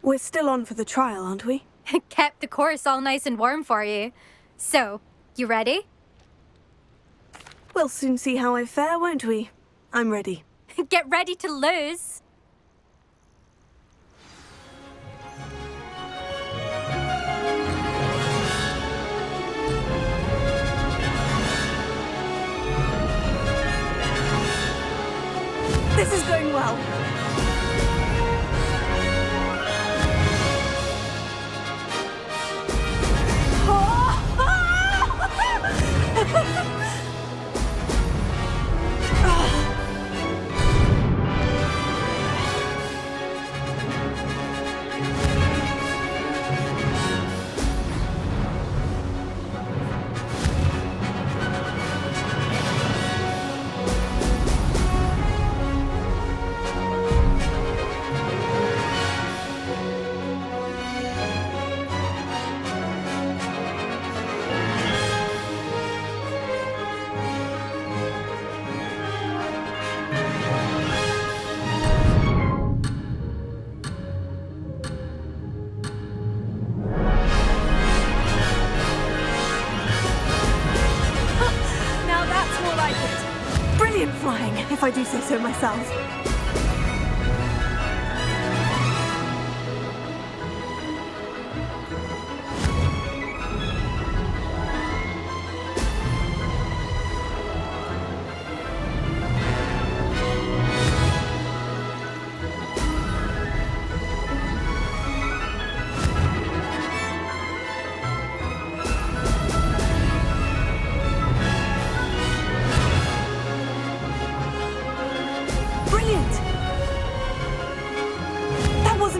We're still on for the trial, aren't we? Kept the course all nice and warm for you. So, you ready? We'll soon see how I fare, won't we? I'm ready. Get ready to lose. This is going well. Flying, if I do say so myself.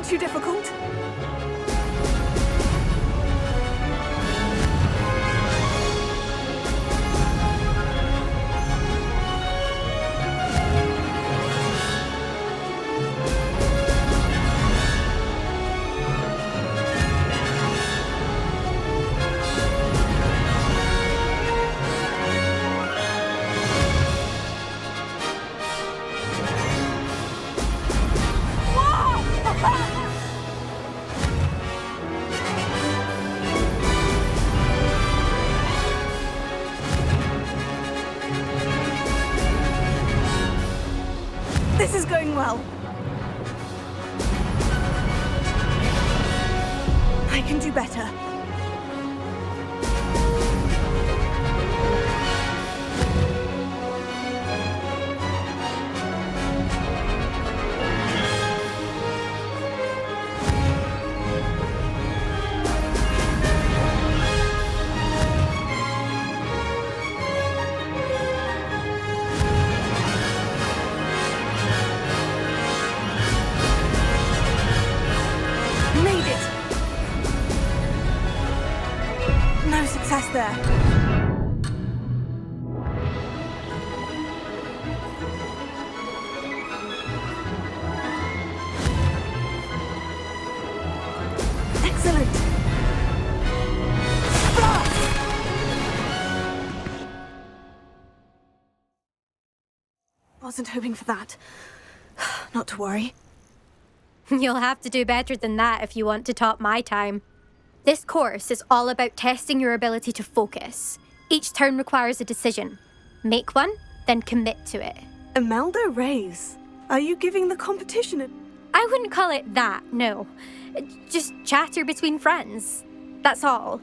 Too difficult? This is going well. I can do better. Success there. Excellent. Wasn't hoping for that. Not to worry. You'll have to do better than that if you want to top my time. This course is all about testing your ability to focus. Each turn requires a decision. Make one, then commit to it. Imelda Reyes, are you giving the competition a... I wouldn't call it that, no. Just chatter between friends. That's all.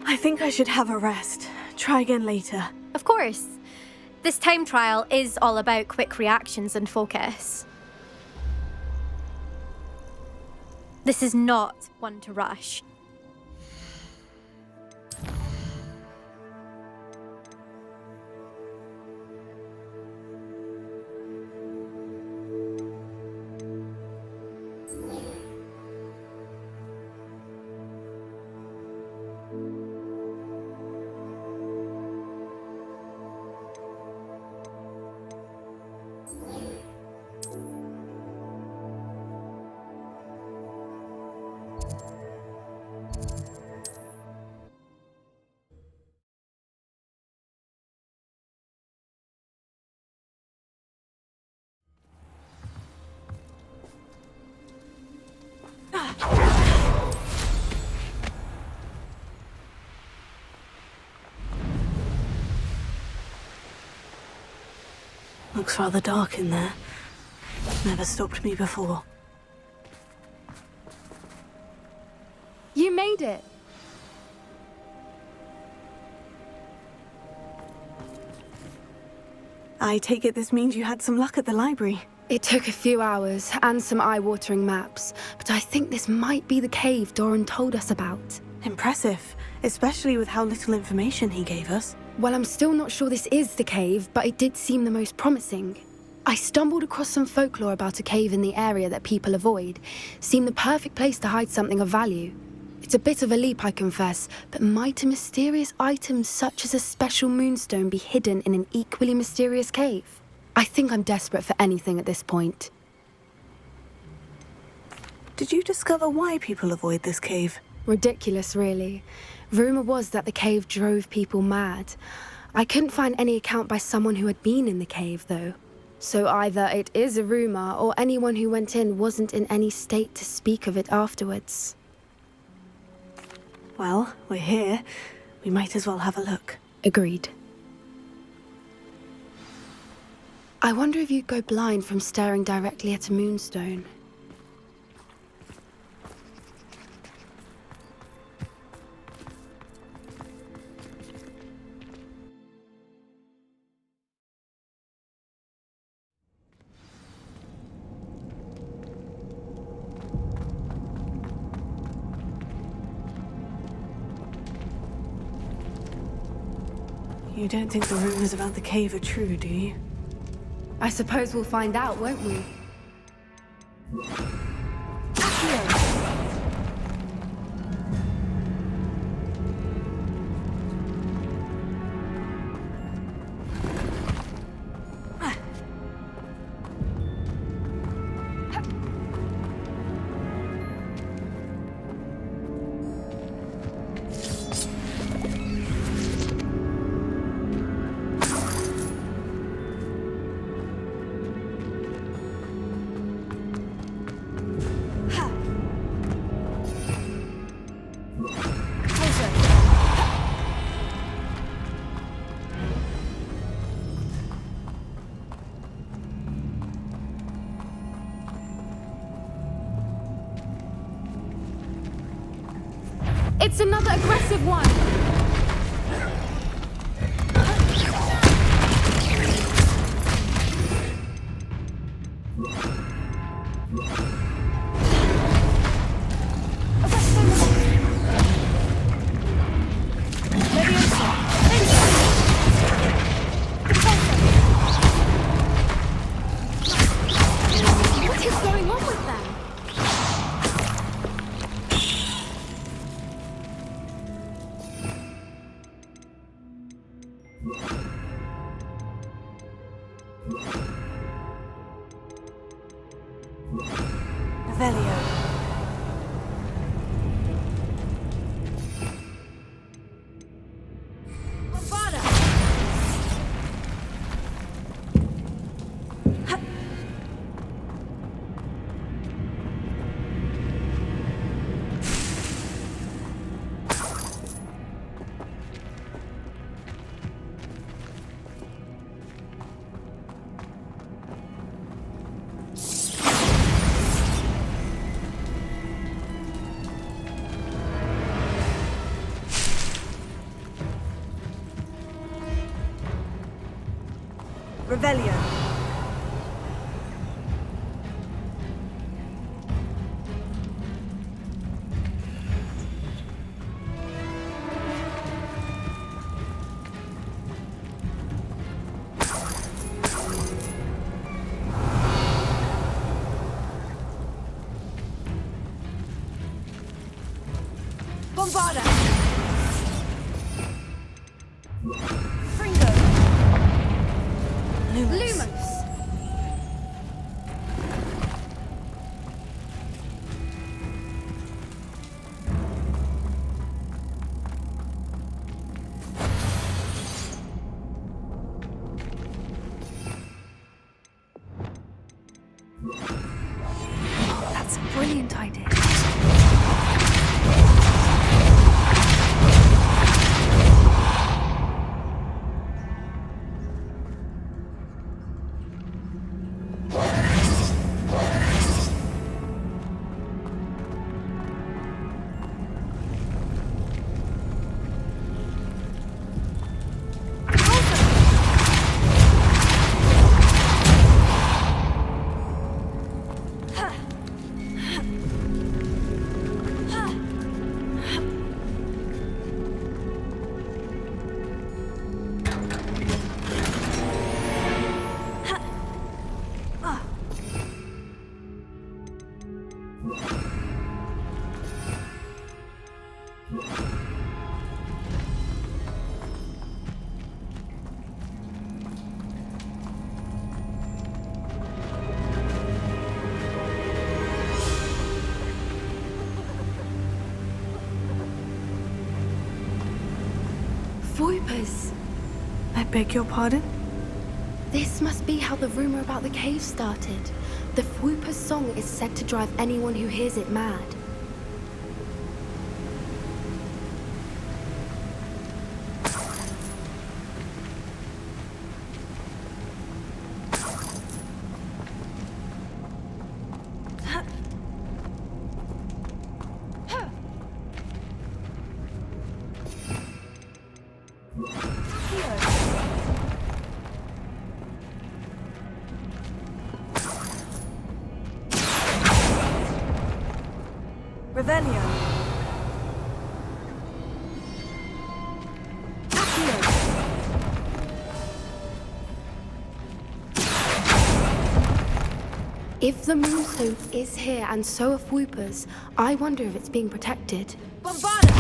I think I should have a rest. Try again later. Of course. This time trial is all about quick reactions and focus. This is not one to rush. Looks rather dark in there. Never stopped me before. You made it! I take it this means you had some luck at the library. It took a few hours and some eye-watering maps, but I think this might be the cave Doran told us about. Impressive, especially with how little information he gave us. Well, I'm still not sure this is the cave, but it did seem the most promising. I stumbled across some folklore about a cave in the area that people avoid. Seemed the perfect place to hide something of value. It's a bit of a leap, I confess, but might a mysterious item such as a special moonstone be hidden in an equally mysterious cave? I think I'm desperate for anything at this point. Did you discover why people avoid this cave? Ridiculous, really. Rumour was that the cave drove people mad. I couldn't find any account by someone who had been in the cave, though. So either it is a rumour, or anyone who went in wasn't in any state to speak of it afterwards. Well, we're here. We might as well have a look. Agreed. I wonder if you'd go blind from staring directly at a moonstone. You don't think the rumors about the cave are true, do you? I suppose we'll find out, won't we? It's another aggressive one! What is going on with them? Revelio. Bombarda. Fringo. Lumos! That's a brilliant idea. Voipers! I beg your pardon? This must be how the rumor about the cave started. The Voipers song is said to drive anyone who hears it mad. Revelio. If the Moonstone is here and so are Voipers, I wonder if it's being protected. Bombarda!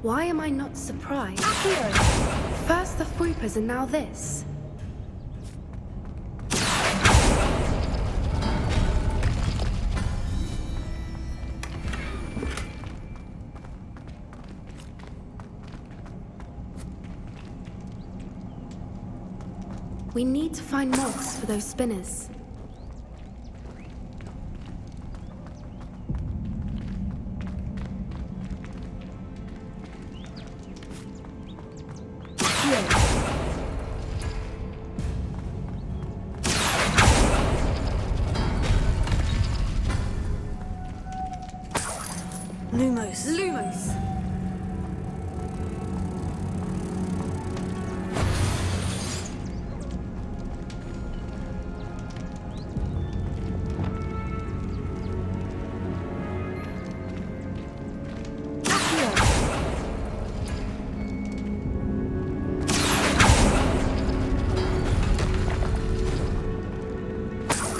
Why am I not surprised? First the Voipers and now this. We need to find moths for those spinners. Lumos. Lumos!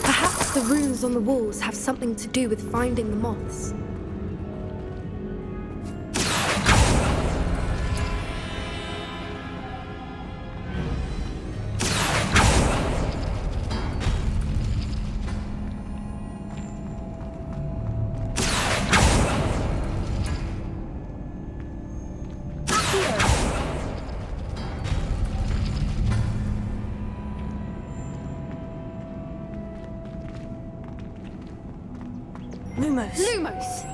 Perhaps the runes on the walls have something to do with finding the moths. Lumos. Lumos!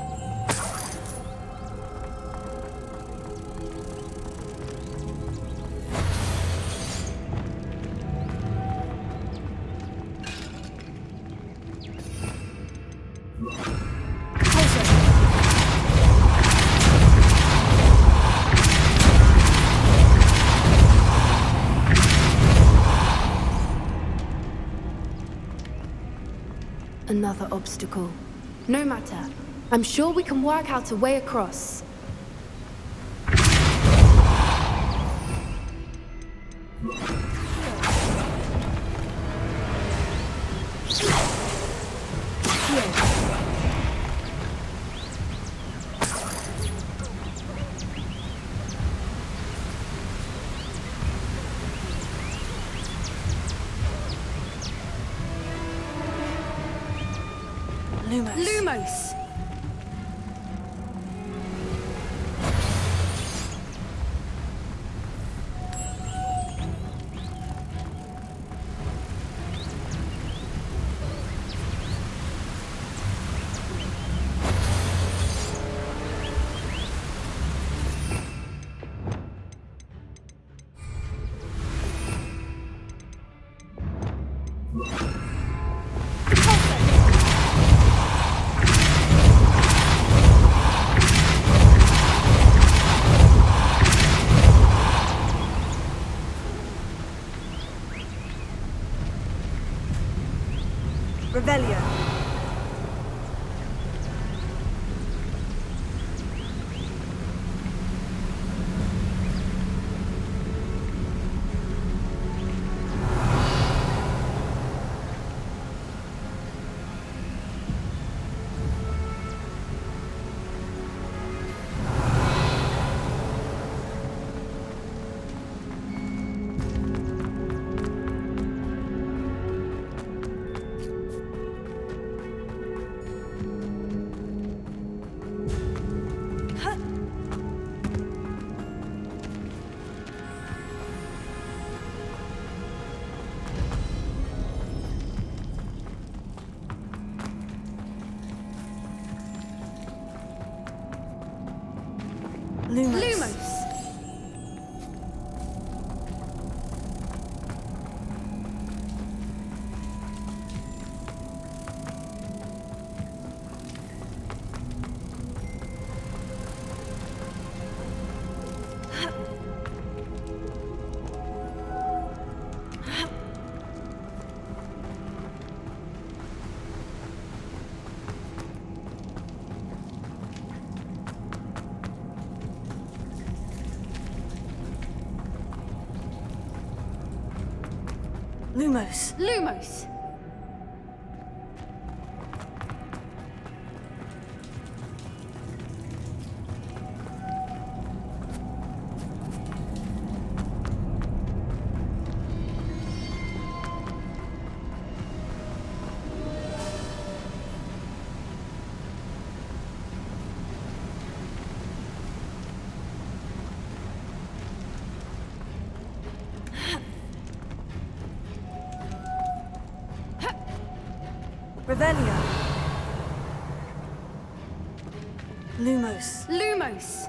Another obstacle. No matter. I'm sure we can work out a way across. Lumos. Lumos! Lumos. Lumos. Lumos. Revelio. Lumos. Lumos.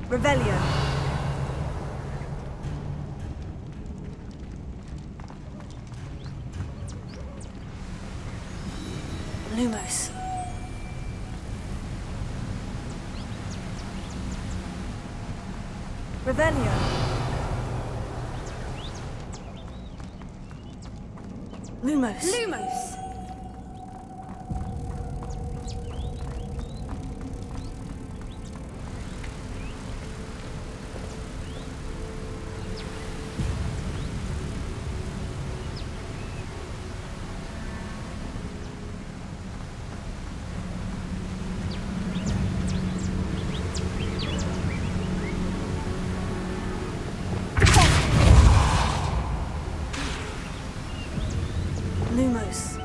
Revelio. Lumos. Revelio. Lumos. Lumos. Lumos.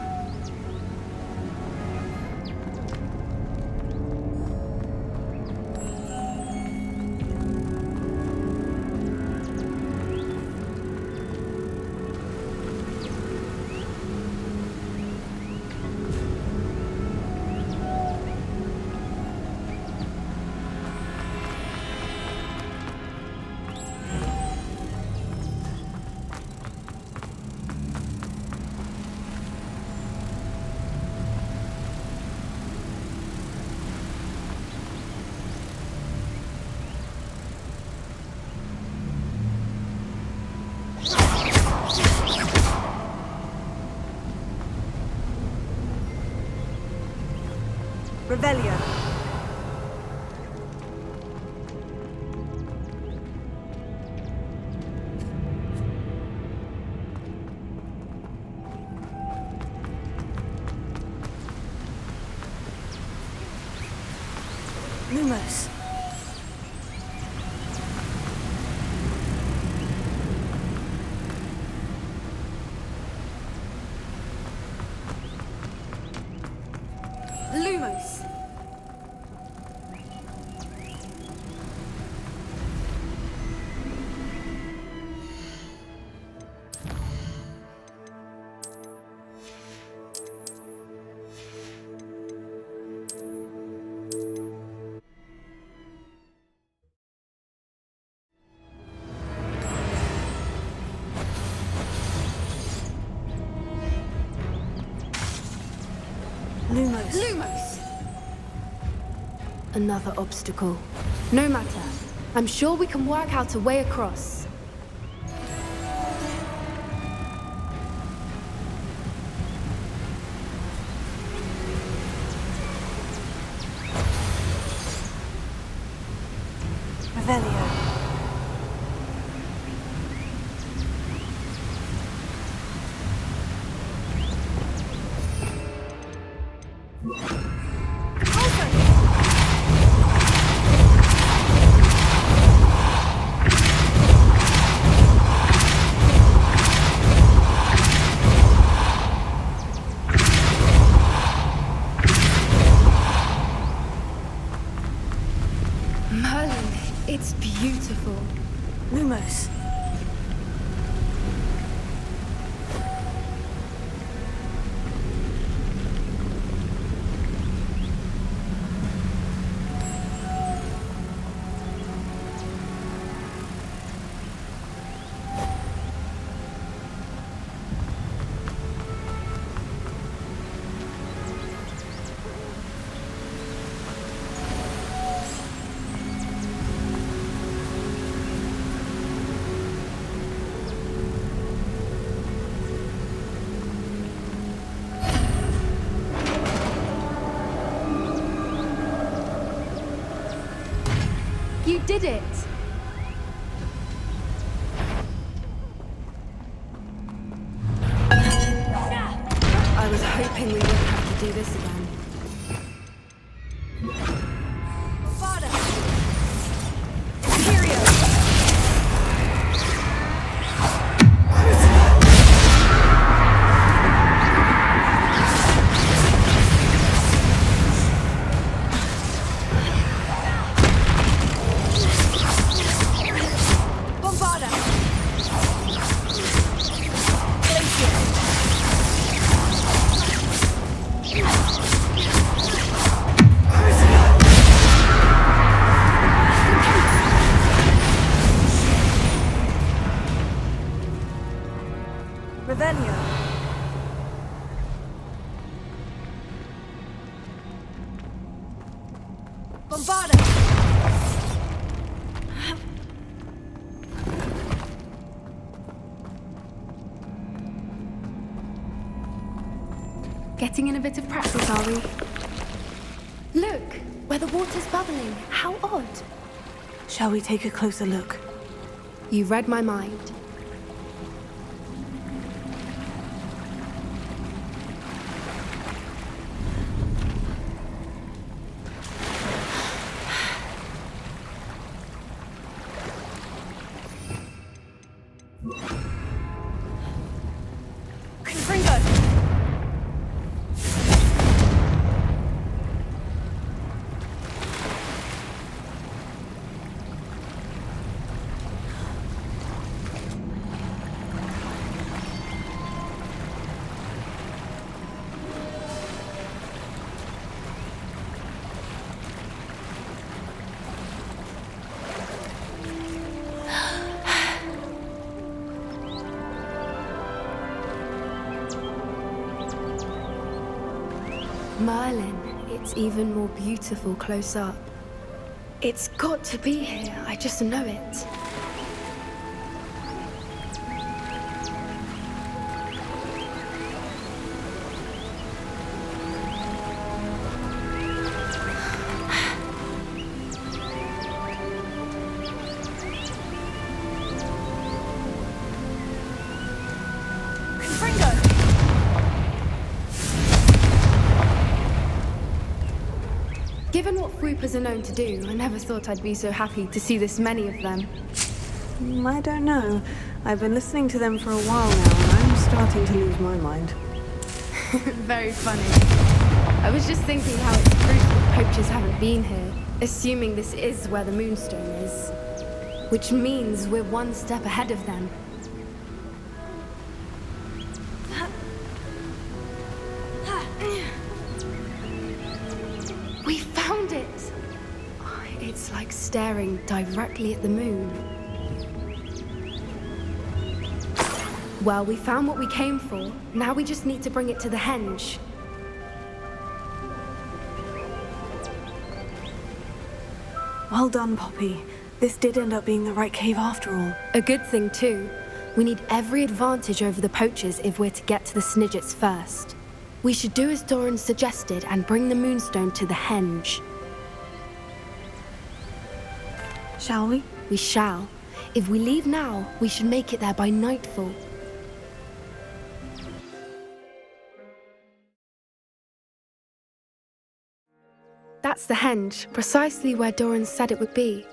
Revelio. Lumos. Lumos. Lumos. Lumos. Another obstacle. No matter. I'm sure we can work out a way across. Revelio. did it! I was hoping we wouldn't have to do this again. Getting in a bit of practice, are we? Look, where the water's bubbling. How odd. Shall we take a closer look? You read my mind. Merlin, it's even more beautiful close up. It's got to be here, I just know it. Given what Whoopers are known to do, I never thought I'd be so happy to see this many of them. I don't know. I've been listening to them for a while now, and I'm starting to lose my mind. Very funny. I was just thinking how it's proof that poachers haven't been here, assuming this is where the Moonstone is. Which means we're one step ahead of them. We found it! Oh, it's like staring directly at the moon. Well, we found what we came for. Now we just need to bring it to the henge. Well done, Poppy. This did end up being the right cave after all. A good thing, too. We need every advantage over the poachers if we're to get to the snidzhetov first. We should do as Doran suggested and bring the Moonstone to the henge. Shall we? We shall. If we leave now, we should make it there by nightfall. That's the henge, precisely where Doran said it would be.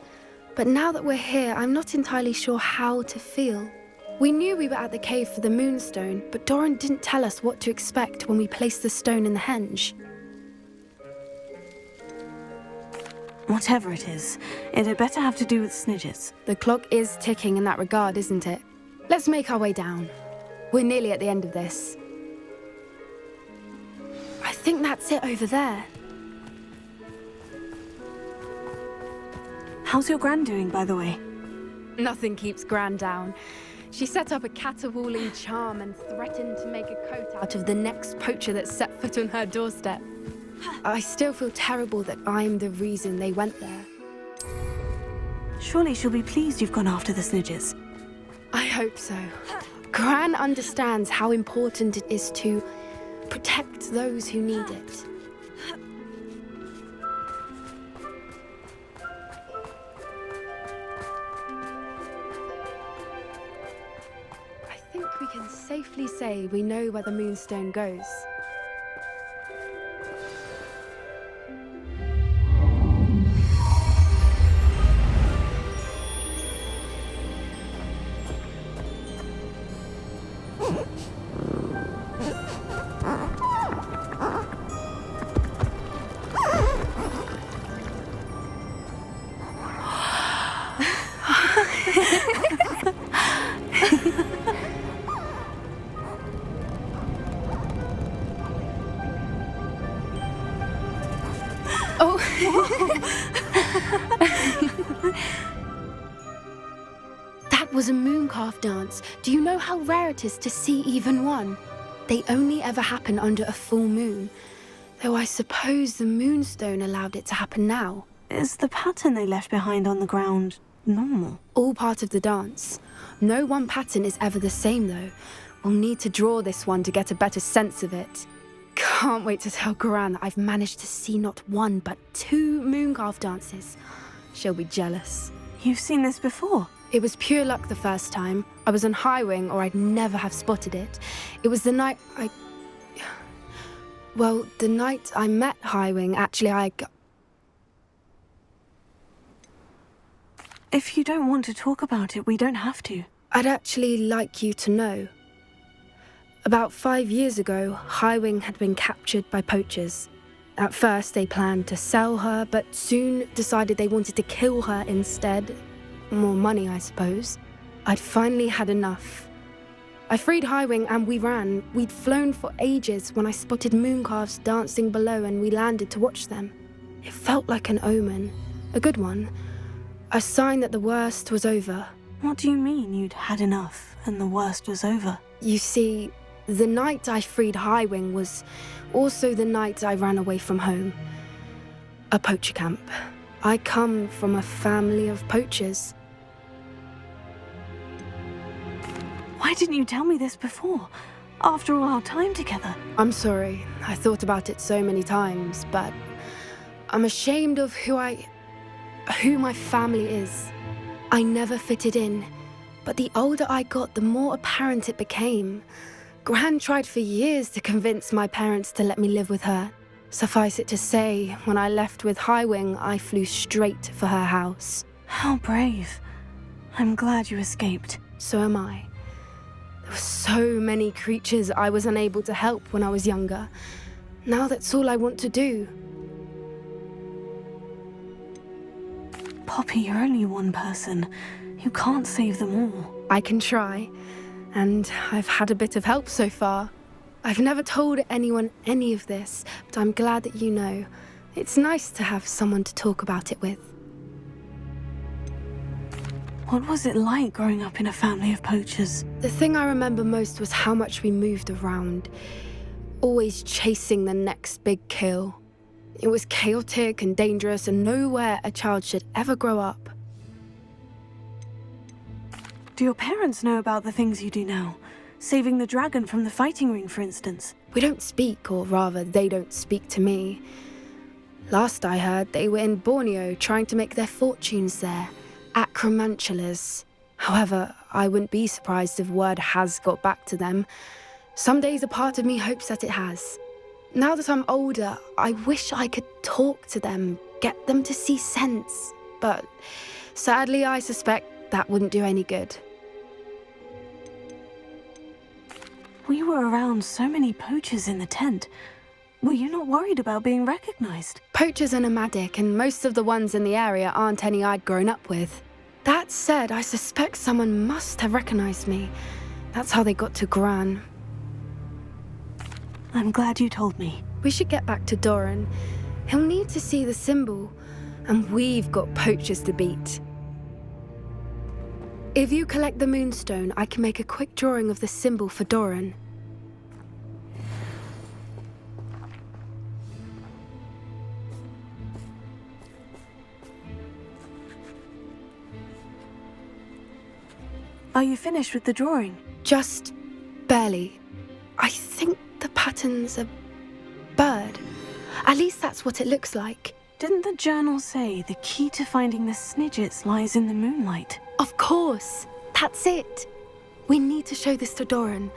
But now that we're here, I'm not entirely sure how to feel. We knew we were at the cave for the Moonstone, but Doran didn't tell us what to expect when we placed the stone in the henge. Whatever it is, it had better have to do with snidzhetov. The clock is ticking in that regard, isn't it? Let's make our way down. We're nearly at the end of this. I think that's it over there. How's your gran doing, by the way? Nothing keeps Gran down. She set up a caterwauling charm and threatened to make a coat out of the next poacher that set foot on her doorstep. I still feel terrible that I'm the reason they went there. Surely she'll be pleased you've gone after the snidzhetov. I hope so. Gran understands how important it is to protect those who need it. we can safely say we know where the moonstone goes. That was a mooncalf dance. Do you know how rare it is to see even one? They only ever happen under a full moon. Though I suppose the moonstone allowed it to happen now. Is the pattern they left behind on the ground normal? All part of the dance. No one pattern is ever the same though. We'll need to draw this one to get a better sense of it. Can't wait to tell Gran that I've managed to see not one but 2 mooncalf dances. She'll be jealous. You've seen this before? It was pure luck the first time. I was on Highwing or I'd never have spotted it. It was the night the night I met Highwing, actually If you don't want to talk about it, we don't have to. I'd actually like you to know. About 5 years ago, Highwing had been captured by poachers. At first, they planned to sell her, but soon decided they wanted to kill her instead. More money, I suppose. I'd finally had enough. I freed Highwing and we ran. We'd flown for ages when I spotted mooncalves dancing below and we landed to watch them. It felt like an omen. A good one. A sign that the worst was over. What do you mean you'd had enough and the worst was over? You see, the night I freed Highwing was also the night I ran away from home. A poacher camp. I come from a family of poachers. Why didn't you tell me this before? After all our time together. I'm sorry. I thought about it so many times, but I'm ashamed of who my family is. I never fitted in, but the older I got, the more apparent it became. Gran tried for years to convince my parents to let me live with her. Suffice it to say, when I left with Highwing, I flew straight for her house. How brave. I'm glad you escaped. So am I. There were so many creatures I was unable to help when I was younger. Now that's all I want to do. Poppy, you're only one person. You can't save them all. I can try, and I've had a bit of help so far. I've never told anyone any of this, but I'm glad that you know. It's nice to have someone to talk about it with. What was it like growing up in a family of poachers? The thing I remember most was how much we moved around, always chasing the next big kill. It was chaotic and dangerous and nowhere a child should ever grow up. Do your parents know about the things you do now? Saving the dragon from the fighting ring, for instance? We don't speak, or rather, they don't speak to me. Last I heard, they were in Borneo trying to make their fortunes there. Acromantulas. However, I wouldn't be surprised if word has got back to them. Some days a part of me hopes that it has. Now that I'm older, I wish I could talk to them, get them to see sense. But sadly, I suspect that wouldn't do any good. We were around so many poachers in the tent. Were you not worried about being recognized? Poachers are nomadic, and most of the ones in the area aren't any I'd grown up with. That said, I suspect someone must have recognized me. That's how they got to Gran. I'm glad you told me. We should get back to Doran. He'll need to see the symbol, and we've got poachers to beat. If you collect the moonstone, I can make a quick drawing of the symbol for Doran. Are you finished with the drawing? Just barely. I think the pattern's a bird. At least that's what it looks like. Didn't the journal say the key to finding the sniджets lies in the moonlight? Of course. That's it. We need to show this to Doran.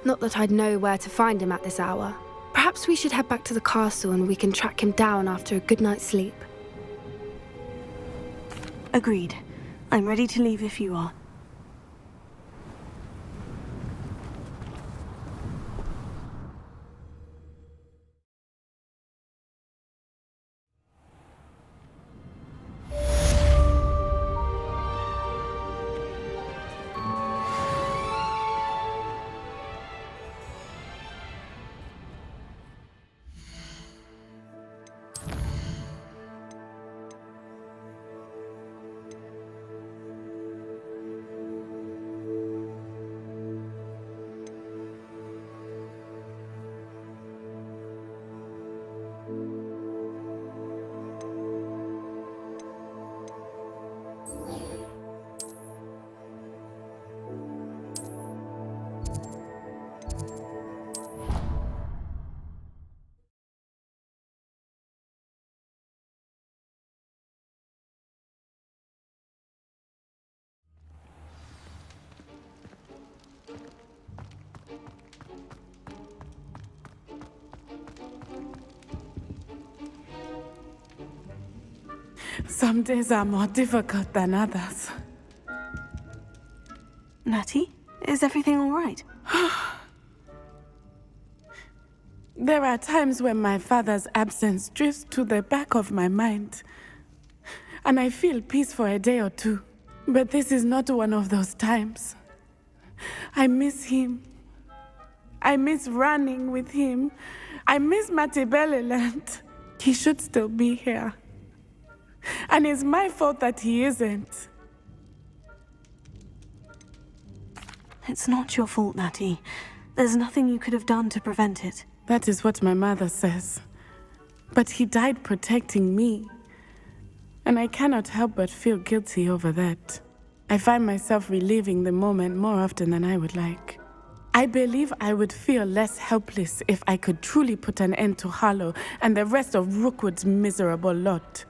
Not that I'd know where to find him at this hour. Perhaps we should head back to the castle and we can track him down after a good night's sleep. Agreed. I'm ready to leave if you are. Some days are more difficult than others. Natty, is everything all right? There are times when my father's absence drifts to the back of my mind, and I feel peace for a day or two. But this is not one of those times. I miss him. I miss running with him. I miss Matibeleland. He should still be here. And it's my fault that he isn't. It's not your fault, Natty. There's nothing you could have done to prevent it. That is what my mother says. But he died protecting me. And I cannot help but feel guilty over that. I find myself reliving the moment more often than I would like. I believe I would feel less helpless if I could truly put an end to Harlow and the rest of Rookwood's miserable lot.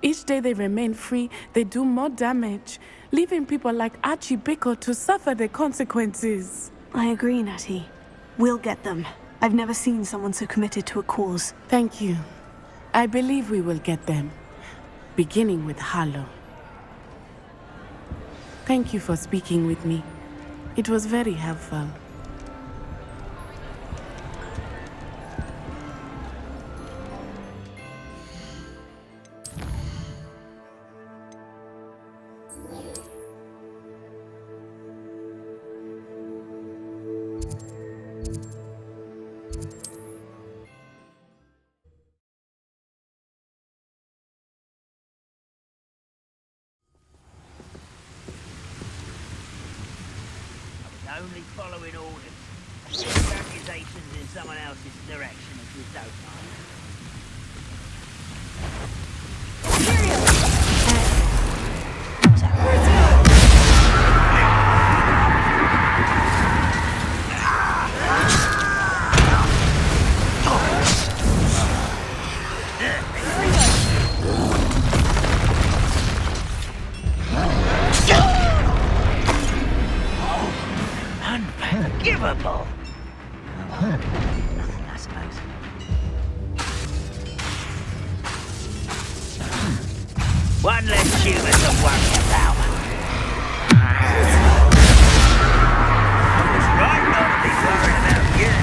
Each day they remain free, they do more damage, leaving people like Archie Bickle to suffer the consequences. I agree, Natty. We'll get them. I've never seen someone so committed to a cause. Thank you. I believe we will get them, beginning with Harlow. Thank you for speaking with me. It was very helpful. Only following orders. Accusations in someone else's direction if you don't mind. Unforgivable! Nothing, I suppose. One less human to worry about. I was right not to be worried about you.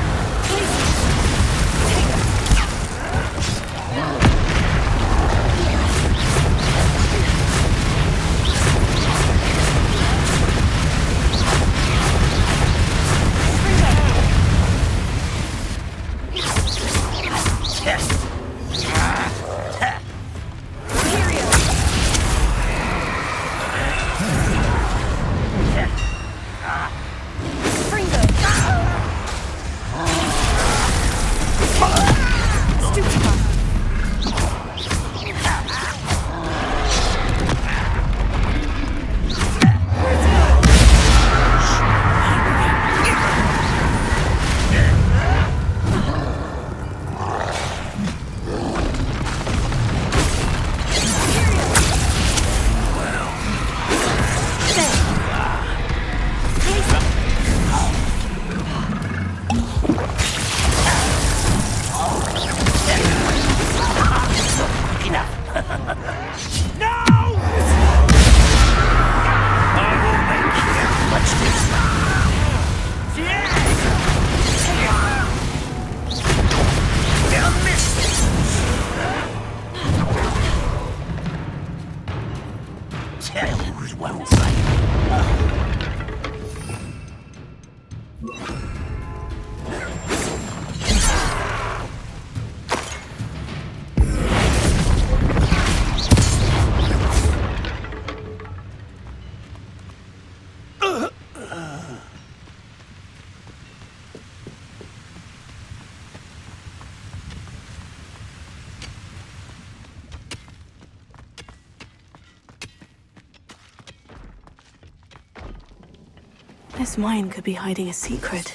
This mine could be hiding a secret.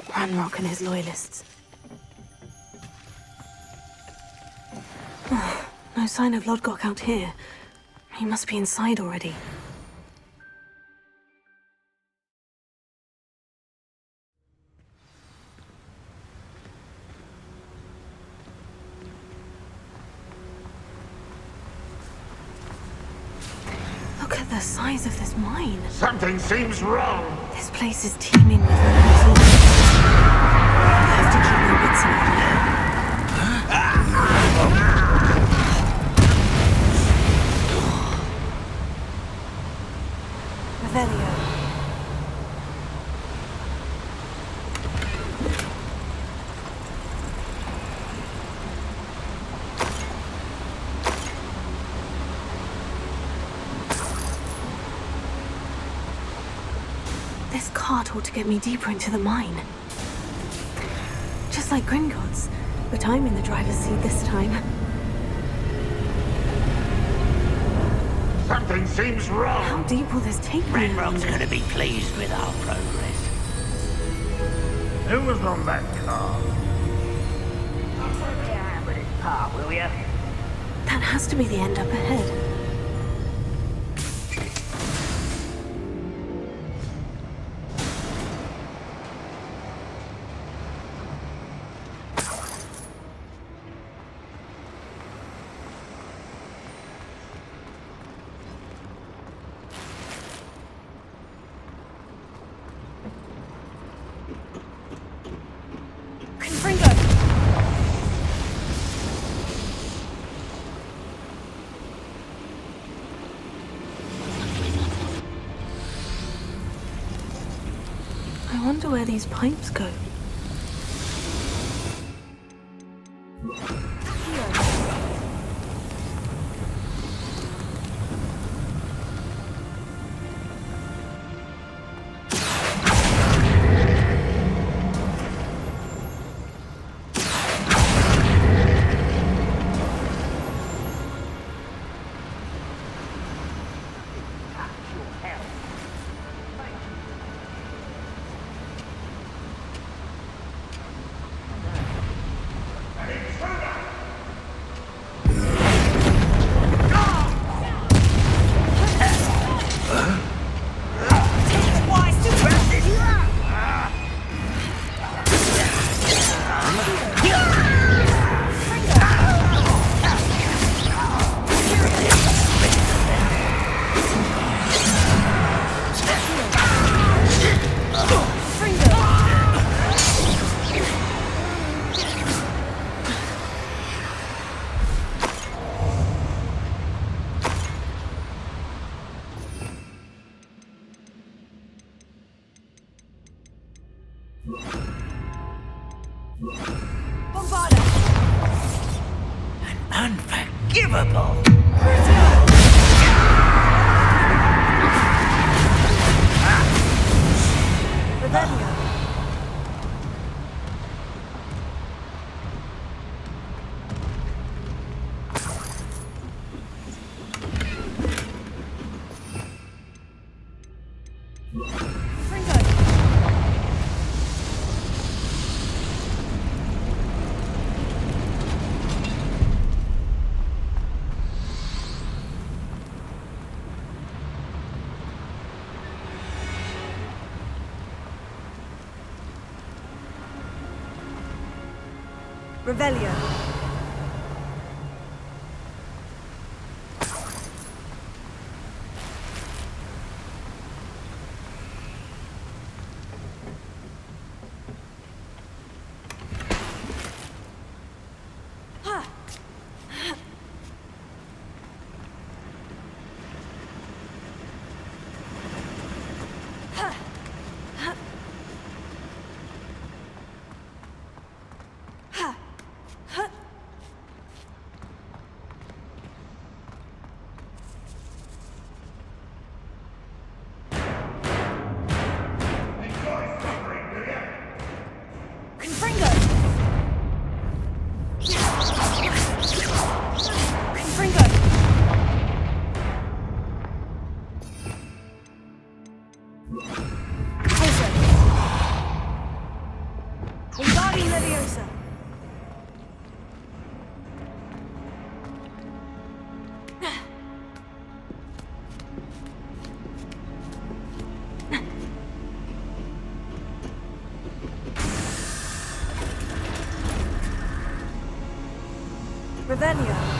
Ranrock and his loyalists. No sign of Lodgok out here. He must be inside already. Look at the size of this mine. Something seems wrong. This place is teeming with refugees. We have to keep our wits about it. Revelio. This cart ought to get me deeper into the mine. Just like Gringotts, but I'm in the driver's seat this time. Something seems wrong. How deep will this take me? Ranrock's gonna be pleased with our progress. Who was on that car? I'll put me a hand with this part, will ya? That has to be the end up ahead. I wonder where these pipes go. Unforgivable! Revelio. Huh. Revelio.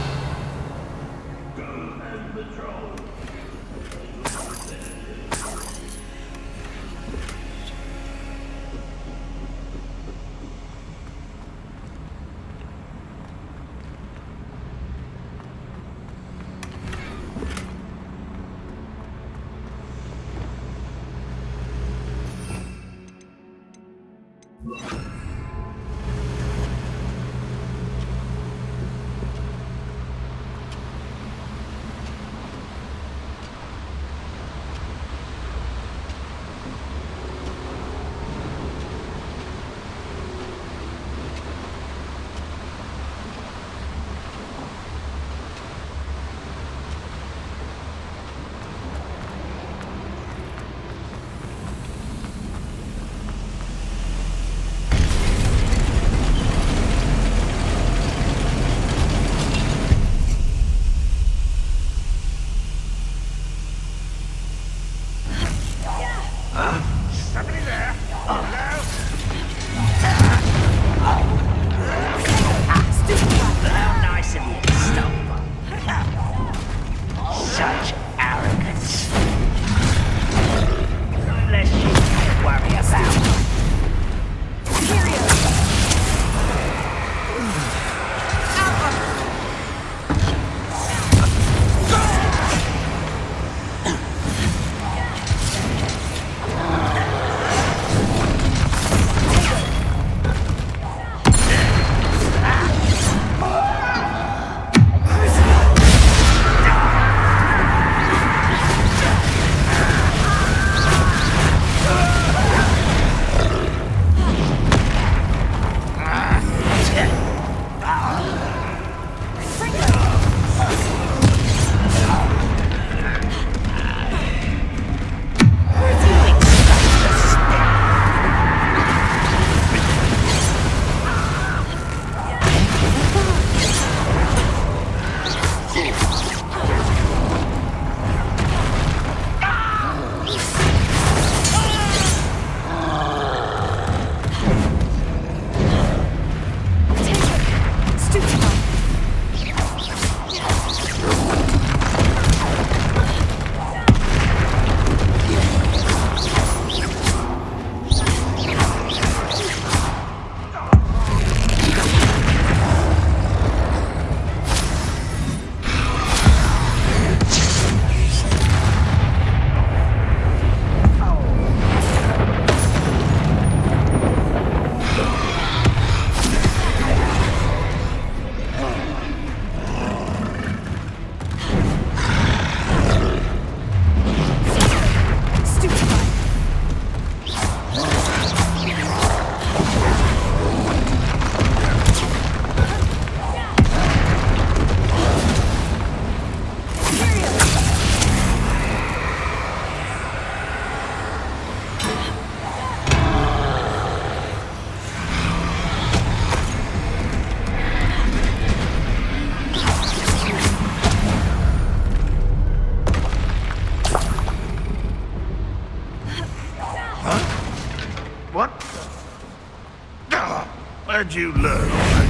Where'd you learn all that?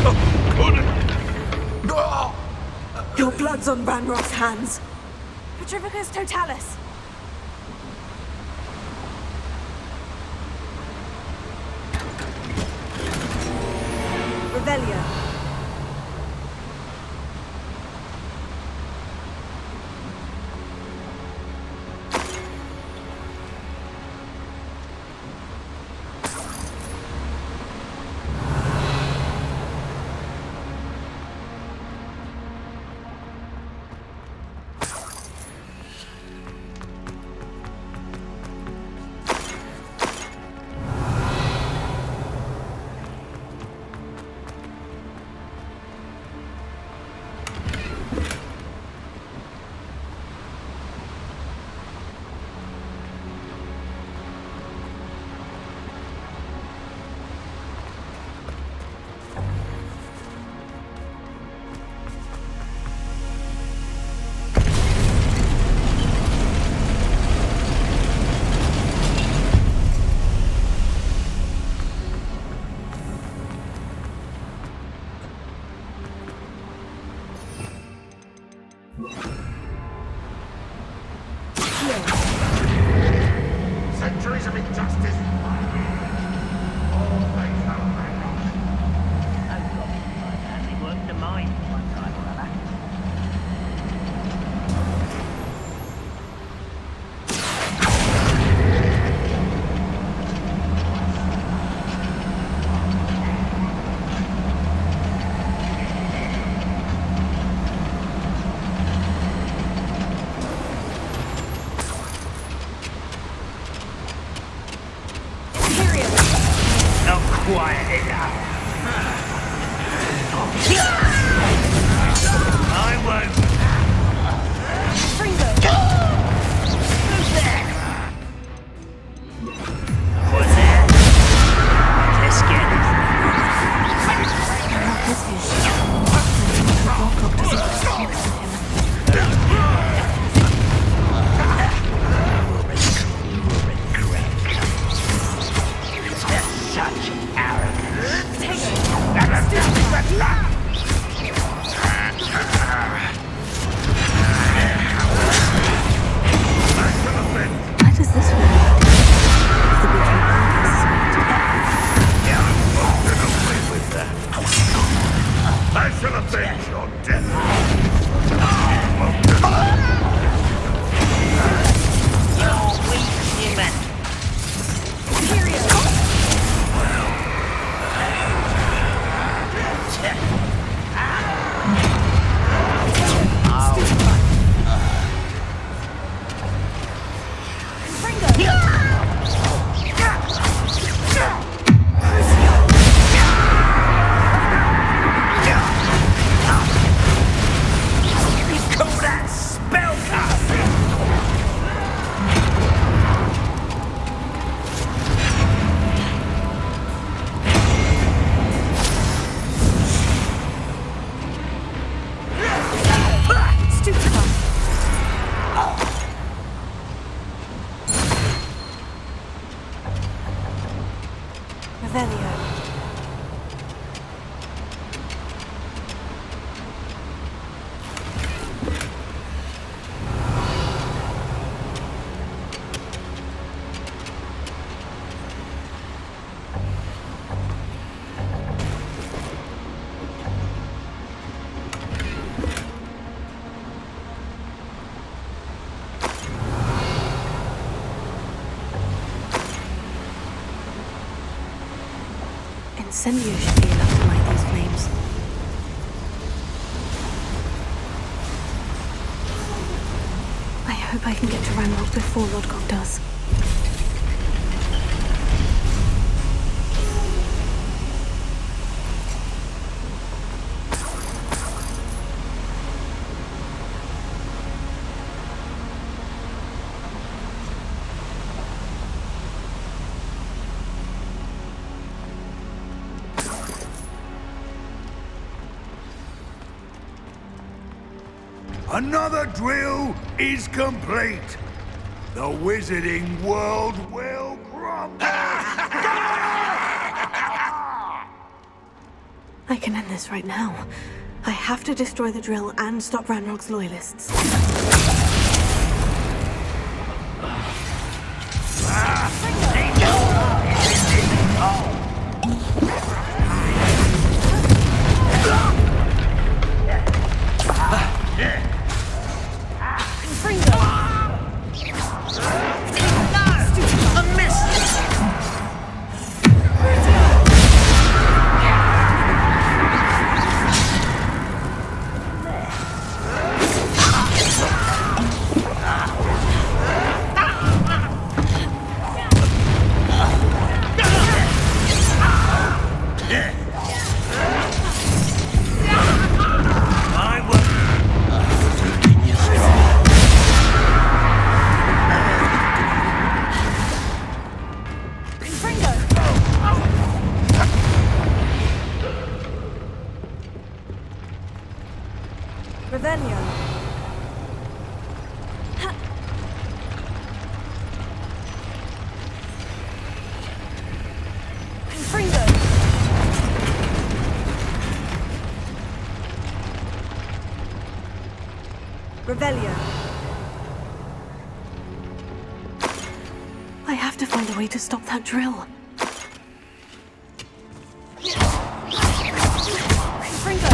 Oh, good. Your blood's on Ranrock's hands. Petrificus totalis. Revelio. quiet enough. I won't. Fringo! Who's there? No one there. Let's get it. Not this is. The Gokok doesn't look close to him. Such arrogance. Why does this one lead? The beacon passes I shall avenge your death. You're weak, human. Call that spellcasting. Revelio. Incendio should be enough to light these flames. I hope I can get to Ranrock before Lodgok does. Another drill is complete. The wizarding world will crumble. I can end this right now. I have to destroy the drill and stop Ranrock's loyalists. Revelio. Fringo. Revelio. I have to find a way to stop that drill. Fringo.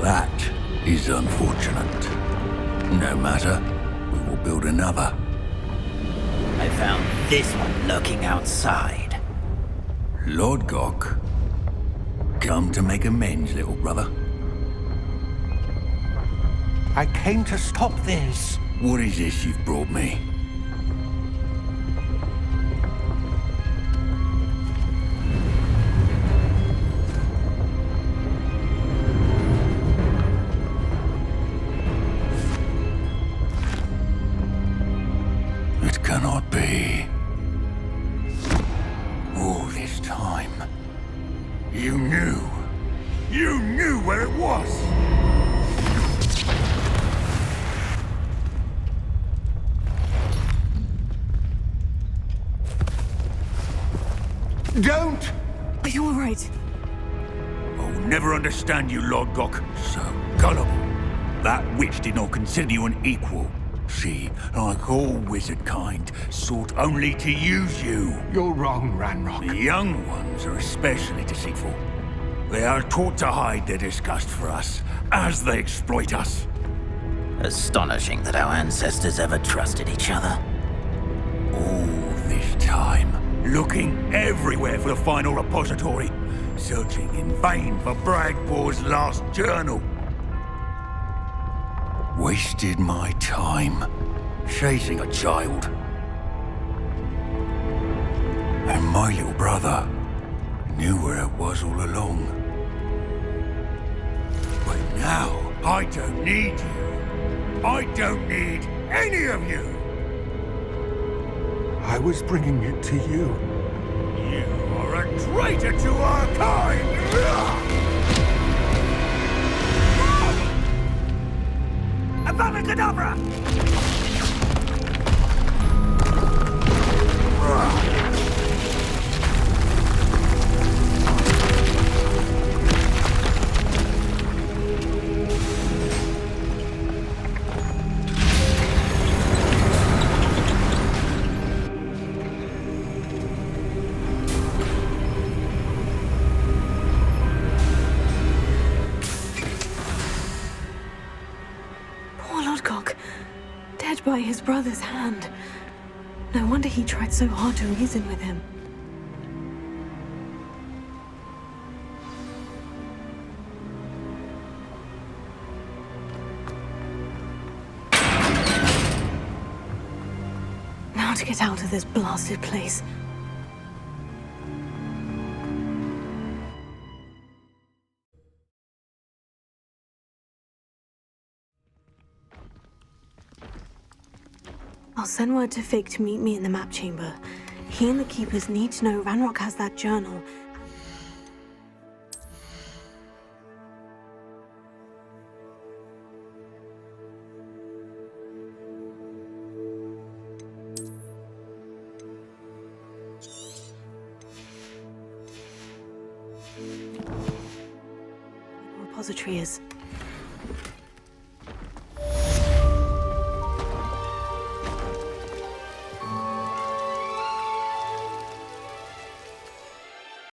That is unfortunate. No matter. We will build another. I found this one lurking outside. Lord Gok, come to make amends, little brother. I came to stop this. What is this you've brought me? It cannot be. All this time, you knew. You knew where it was. Don't! Are you all right? I'll never understand you, Lord Gok. So gullible. That witch did not consider you an equal. She, like all wizard kind, sought only to use you. You're wrong, Ranrock. The young ones are especially deceitful. They are taught to hide their disgust for us, as they exploit us. Astonishing that our ancestors ever trusted each other. All this time, looking everywhere for the final repository, searching in vain for Bragbor's last journal. Wasted my time, chasing a child. And my little brother knew where it was all along. But now, I don't need you. I don't need any of you. I was bringing it to you. You are a traitor to our kind! Abracadabra! Dead by his brother's hand. No wonder he tried so hard to reason with him. Now to get out of this blasted place. I'll send word to Fig to meet me in the map chamber. He and the keepers need to know Ranrock has that journal. The repository is.